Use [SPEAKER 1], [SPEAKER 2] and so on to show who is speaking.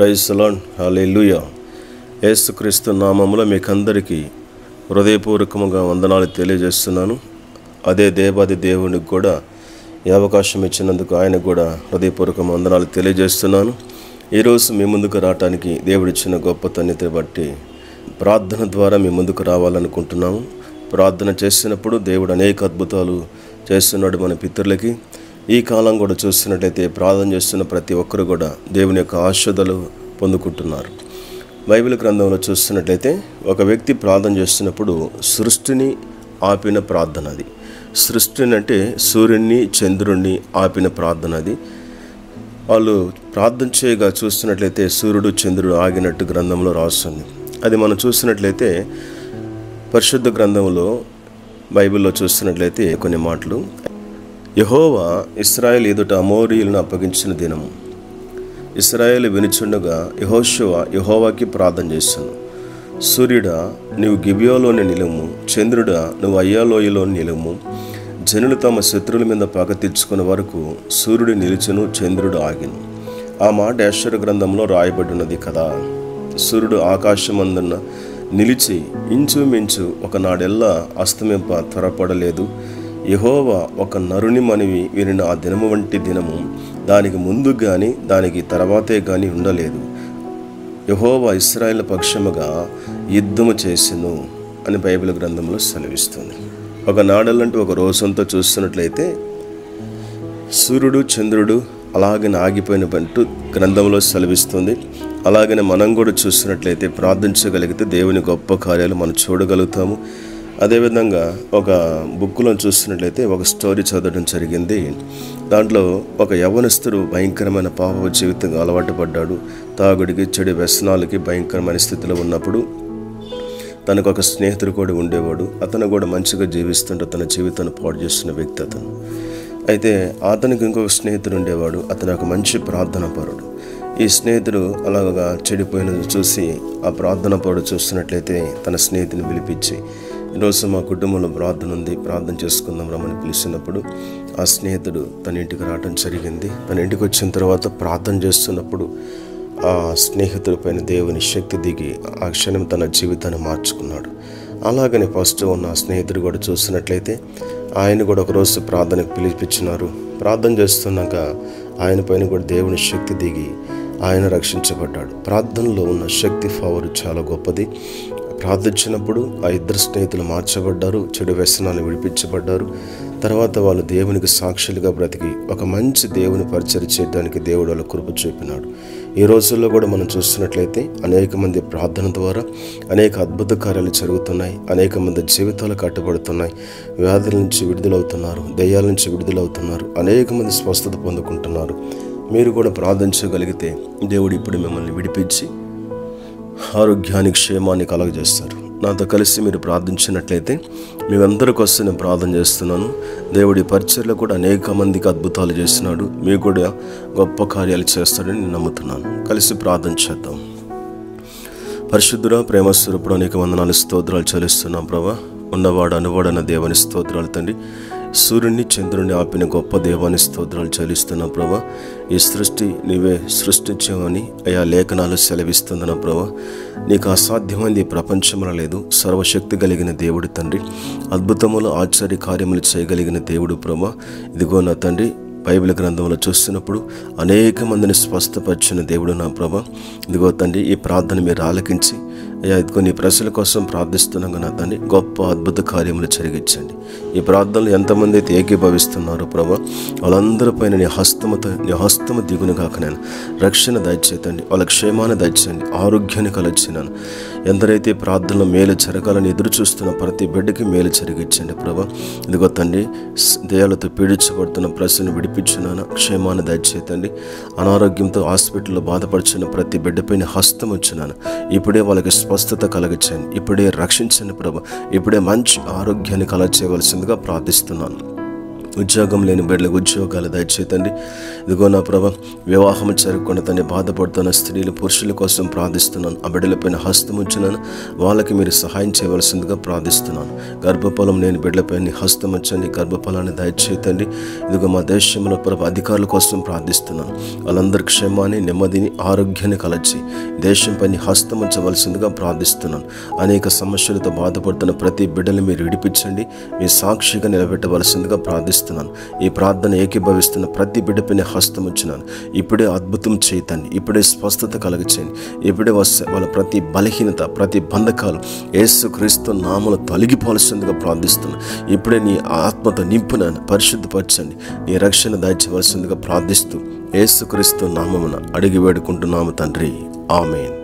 [SPEAKER 1] Praise the lord, హల్లెలూయా. యేసుక్రీస్తు నామములో మీకందరికీ హృదయపూర్వకముగా వందనాలు తెలియజేస్తున్నాను. అదే దేవాది దేవునికి కూడా ఈ అవకాశం ఇచ్చినందుకు ఆయనకు కూడా హృదయపూర్వక వందనాలు తెలియజేస్తున్నాను. ఈరోజు మీ ముందుకు రావటానికి దేవుడిచ్చిన గొప్ప తన్నితిని బట్టి ప్రార్థన ద్వారా మీ ముందుకు రావాలనుకుంటున్నాము. ప్రార్థన చేసినప్పుడు దేవుడు అనేక అద్భుతాలు చేస్తున్నాడు మన పితరులకి. ఈ కాలం కూడా చూస్తున్నట్లయితే ప్రార్థన చేస్తున్న ప్రతి ఒక్కరు కూడా దేవుని యొక్క ఆశీర్వాదాలు పొందుకుంటున్నారు. బైబిల్ గ్రంథంలో చూస్తున్నట్లయితే ఒక వ్యక్తి ప్రార్థన చేస్తున్నప్పుడు సృష్టిని ఆపిన ప్రార్థన అది. సృష్టిని అంటే సూర్యుడిని చంద్రుడిని ఆపిన ప్రార్థన అది. వాళ్ళు ప్రార్థన చేయగా చూస్తున్నట్లయితే సూర్యుడు చంద్రుడు ఆగినట్టు గ్రంథంలో రాస్తుంది. అది మనం చూసినట్లయితే పరిశుద్ధ గ్రంథంలో బైబిల్లో చూస్తున్నట్లయితే కొన్ని మాటలు, యెహోవా ఇశ్రాయేలు ఎదుట అమోరీయులను అప్పగించిన దినము. ఇశ్రాయేలు వినుచుండగా యెహోషువ యెహోవాకి ప్రార్థన చేశాను. సూర్యుడా నీవు గిబియోలోని నిలుము, చంద్రుడా నువ్వు అయ్యాలోయలో నిలుము. జనులు తమ శత్రువుల మీద పగ తీర్చుకునే వరకు సూర్యుడు నిలిచెను, చంద్రుడు ఆగిను. ఆ మాట యెషయా గ్రంథంలో రాయబడినది కదా. సూర్యుడు ఆకాశమందున నిలిచి ఇంచుమించు ఒకనాడెల్లా అస్తమింప త్వరపడలేదు. యెహోవా ఒక నరుని మనవి వినిన ఆ దినము వంటి దినము దానికి ముందు కానీ దానికి తర్వాతే కానీ ఉండలేదు. యెహోవా ఇశ్రాయేలు పక్షముగా యుద్ధము చేసెను అని బైబిల్ గ్రంథంలో సెలవిస్తుంది. ఒక నాడలంటూ ఒక రోజంతా చూస్తున్నట్లయితే సూర్యుడు చంద్రుడు అలాగనే ఆగిపోయినట్టు గ్రంథంలో సెలవిస్తుంది. అలాగనే మనం కూడా చూస్తున్నట్లయితే ప్రార్థించగలిగితే దేవుని గొప్ప కార్యాలు మనం చూడగలుగుతాము. అదేవిధంగా ఒక బుక్లో చూస్తున్నట్లయితే ఒక స్టోరీ చదవడం జరిగింది. దాంట్లో ఒక యవ్వనస్తుడు భయంకరమైన పాప జీవితంగా అలవాటు పడ్డాడు. తాగుడికి, చెడు వ్యసనాలకి భయంకరమైన స్థితిలో ఉన్నప్పుడు తనకు ఒక స్నేహితుడు కూడా ఉండేవాడు. అతను కూడా మంచిగా జీవిస్తుంటే తన జీవితాన్ని పాడు చేస్తున్న వ్యక్తి అతను. అయితే అతనికి ఇంకొక స్నేహితుడు ఉండేవాడు. అతను ఒక మంచి ప్రార్థన పరుడు. ఈ స్నేహితుడు అలాగా చెడిపోయినది చూసి ఆ ప్రార్థన పరుడు చూస్తున్నట్లయితే తన స్నేహితుని పిలిపించి, ఈరోజు మా కుటుంబంలో ప్రార్థన ఉంది, ప్రార్థన చేసుకుందాం రమ్మని పిలిచినప్పుడు ఆ స్నేహితుడు తన ఇంటికి రావడం జరిగింది. తన ఇంటికి వచ్చిన తర్వాత ప్రార్థన చేస్తున్నప్పుడు ఆ స్నేహితుడి పైన దేవుని శక్తి దిగి ఆ క్షణం తన జీవితాన్ని మార్చుకున్నాడు. అలాగనే ఫస్ట్ ఉన్న స్నేహితుడు కూడా చూస్తున్నట్లయితే ఆయన కూడా ఒకరోజు ప్రార్థనకు పిలిపించినారు. ప్రార్థన చేస్తున్నాక ఆయన పైన కూడా దేవుని శక్తి దిగి ఆయన రక్షించబడ్డాడు. ప్రార్థనలో ఉన్న శక్తి పవర్ చాలా గొప్పది. ప్రార్థించినప్పుడు ఆ ఇద్దరు స్నేహితులు మార్చబడ్డారు, చెడు వ్యసనాలు విడిపించబడ్డారు. తర్వాత వాళ్ళు దేవునికి సాక్షులుగా బ్రతికి ఒక మంచి దేవుని పరిచయం చేయడానికి దేవుడు వాళ్ళ కృప చూపినాడు. ఈ రోజుల్లో కూడా మనం చూస్తున్నట్లయితే అనేక మంది ప్రార్థన ద్వారా అనేక అద్భుత కార్యాలు జరుగుతున్నాయి. అనేక మంది జీవితాలు కట్టబడుతున్నాయి. వ్యాధుల నుంచి విడుదలవుతున్నారు, దయ్యాల నుంచి విడుదలవుతున్నారు. అనేక మంది స్వస్థత పొందుకుంటున్నారు. మీరు కూడా ప్రార్థించగలిగితే దేవుడు ఇప్పుడు మిమ్మల్ని విడిపించి ఆరోగ్యానికి, క్షేమాన్ని కలగజేస్తారు. నాతో కలిసి మీరు ప్రార్థించినట్లయితే మీ అందరి కోసం నేను ప్రార్థన చేస్తున్నాను. దేవుడి పరిచర్లో కూడా అనేక మందికి అద్భుతాలు చేస్తున్నాడు. మీకు కూడా గొప్ప కార్యాలు చేస్తాడని నేను నమ్ముతున్నాను. కలిసి ప్రార్థన చేద్దాం. పరిశుద్ధుడా, ప్రేమస్వరూపుడు, అనేక వందనాలు స్తోత్రాలు చెల్లిస్తున్నాం ప్రభా. ఉన్నవాడు అనువాడన్న దేవుని స్తోత్రాలు తండ్రి. సూర్యుడిని చంద్రుడిని ఆపిన గొప్ప దేవాని స్తోత్రాలు చెల్లిస్తున్నాం ప్రభా. ఈ సృష్టి నీవే సృష్టించావని అయా లేఖనాలు సెలవిస్తుందన్న ప్రభా. నీకు అసాధ్యమైంది ప్రపంచంలో లేదు. సర్వశక్తి కలిగిన దేవుడు తండ్రి. అద్భుతములు, ఆశ్చర్య కార్యములు చేయగలిగిన దేవుడు ప్రభా. ఇదిగో నా తండ్రి, బైబిల్ గ్రంథంలో చూస్తున్నప్పుడు అనేక మందిని స్వస్థపరిచిన దేవుడు నా ప్రభా. ఇదిగో తండ్రి, ఈ ప్రార్థన మీరు ఆలకించి అయ్యా ఇదిగో నీ ప్రజల కోసం ప్రార్థిస్తున్నాం నా తండ్రి, గొప్ప అద్భుత కార్యములు జరిగించండి. ఈ ప్రార్థనలు ఎంతమంది అయితే ఏకీభవిస్తున్నారో ప్రభా, వాళ్ళందరి పైన నీ హస్తము దిగును కాక నేను రక్షణ దయచేతండి. వాళ్ళ క్షేమాన్ని దయచేయండి, ఆరోగ్యాన్ని కలగచేయను. ఎందరైతే ప్రార్థనలో మేలు జరగాలని ఎదురు చూస్తున్న ప్రతి బిడ్డకి మేలు జరిగించండి ప్రభా. ఇదిగో తండ్రి, దయ్యాలతో పీడించబడుతున్న ప్రజలను విడిపించున్నాను, క్షేమాన్ని దయచేతండి. అనారోగ్యంతో హాస్పిటల్లో బాధపడుచున్న ప్రతి బిడ్డపైన హస్తం వచ్చినాను. ఇప్పుడే వాళ్ళకి స్వస్థత కలగచేయండి. ఇప్పుడే రక్షించండి ప్రభా. ఇప్పుడే మంచి ఆరోగ్యాన్ని కలగచేయవలసిందిగా ప్రార్థిస్తున్నాను. ఉద్యోగం లేని బిడ్డలకు ఉద్యోగాలు దయచేతండి. ఇదిగో నా ప్రభా, వివాహం జరగకుండా తను బాధపడుతున్న స్త్రీలు పురుషుల కోసం ప్రార్థిస్తున్నాను. ఆ బిడ్డలపైన హస్తం ఉంచున్నాను, వాళ్ళకి మీరు సహాయం చేయవలసిందిగా ప్రార్థిస్తున్నాను. గర్భఫలం లేని బిడ్డలపైన హస్తం ఉంచండి, గర్భఫలాన్ని దయచేతండి. ఇదిగో మా దేశంలో ప్రభా అధికారుల కోసం ప్రార్థిస్తున్నాను. వాళ్ళందరి క్షేమాన్ని, నెమ్మదిని, ఆరోగ్యాన్ని కలచి దేశంపై హస్తం ఉంచవలసిందిగా ప్రార్థిస్తున్నాను. అనేక సమస్యలతో బాధపడుతున్న ప్రతి బిడ్డని మీరు విడిపించండి, మీ సాక్షిగా నిలబెట్టవలసిందిగా ప్రార్థిస్తున్నాను. ఈ ప్రార్థన ఏకీభవిస్తున్న ప్రతి బిడ్డపైన హస్తం ఉంచున్నాను. ఇప్పుడే అద్భుతం చేయతండి, ఇప్పుడే స్వస్థత కలగచేయండి. ఇప్పుడే వాళ్ళ ప్రతి బలహీనత, ప్రతి బంధకాలు యేసుక్రీస్తు నామములో తొలగిపోవలసిందిగా ప్రార్థిస్తున్నాను. ఇప్పుడే నీ ఆత్మతో నింపునని పరిశుద్ధపరచండి, నీ రక్షణ దయచేయవలసిందిగా ప్రార్థిస్తూ యేసుక్రీస్తు నామమున అడిగి వేడుకుంటున్నాము తండ్రి. ఆమేన్.